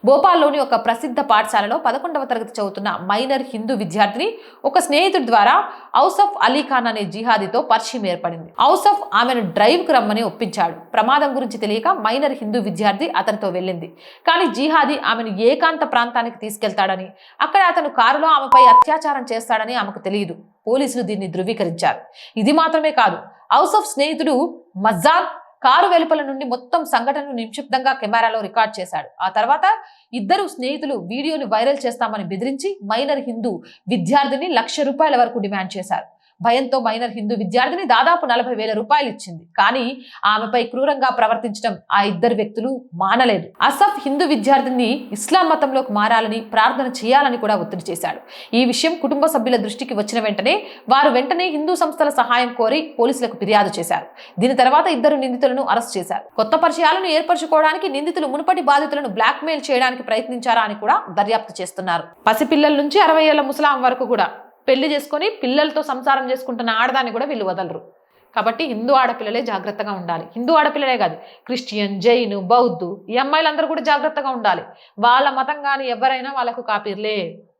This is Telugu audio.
భోపాల్లోని ఒక ప్రసిద్ధ పాఠశాలలో 11వ తరగతి చదువుతున్న మైనర్ హిందూ విద్యార్థిని ఒక స్నేహితుడి ద్వారా ఔసఫ్ అలీ ఖాన్ అనే జిహాదీతో పరిచయం ఏర్పడింది. ఔసఫ్ ఆమెను డ్రైవ్కు రమ్మని ఒప్పించాడు. ప్రమాదం గురించి తెలియక మైనర్ హిందూ విద్యార్థి అతనితో వెళ్ళింది. కానీ జిహాదీ ఆమెను ఏకాంత ప్రాంతానికి తీసుకెళ్తాడని, అక్కడ అతను కారులో ఆమెపై అత్యాచారం చేస్తాడని ఆమెకు తెలియదు. పోలీసులు దీన్ని ధృవీకరించారు. ఇది మాత్రమే కాదు, ఔసఫ్ స్నేహితుడు మజాద్ కారు వెలుపల నుండి మొత్తం సంఘటనను నిక్షిప్తంగా కెమెరాలో రికార్డ్ చేశాడు. ఆ తర్వాత ఇద్దరు స్నేహితులు వీడియోని వైరల్ చేస్తామని బెదిరించి మైనర్ హిందూ విద్యార్థిని ₹1,00,000 వరకు డిమాండ్ చేశారు. భయంతో మైనర్ హిందూ విద్యార్థిని దాదాపు ₹40,000 ఇచ్చింది. కానీ ఆమెపై క్రూరంగా ప్రవర్తించడం ఆ ఇద్దరు వ్యక్తులు మానలేదు. అసఫ్ హిందూ విద్యార్థిని ఇస్లాం మతంలోకి మారాలని, ప్రార్థన చేయాలని కూడా ఒత్తిడి చేశాడు. ఈ విషయం కుటుంబ సభ్యుల దృష్టికి వచ్చిన వెంటనే వారు హిందూ సంస్థల సహాయం కోరి పోలీసులకు ఫిర్యాదు చేశారు. దీని తర్వాత ఇద్దరు నిందితులను అరెస్ట్ చేశారు. కొత్త పరిచయాలను ఏర్పరచుకోవడానికి నిందితులు మునుపటి బాధితులను బ్లాక్మెయిల్ చేయడానికి ప్రయత్నించారా అని కూడా దర్యాప్తు చేస్తున్నారు. పసిపిల్లల నుంచి 60 ఏళ్ల ముసలాం వరకు కూడా పెళ్లి చేసుకొని పిల్లలతో సంసారం చేసుకుంటున్న ఆడదాన్ని కూడా వీళ్ళు వదలరు. కాబట్టి హిందూ ఆడపిల్లలే జాగ్రత్తగా ఉండాలి. హిందూ ఆడపిల్లలే కాదు, క్రిస్టియన్, జైను, బౌద్ధు ఈ అమ్మాయిలందరూ కూడా జాగ్రత్తగా ఉండాలి. వాళ్ళ మతం కానీ ఎవరైనా వాళ్ళకు కాపీర్లే.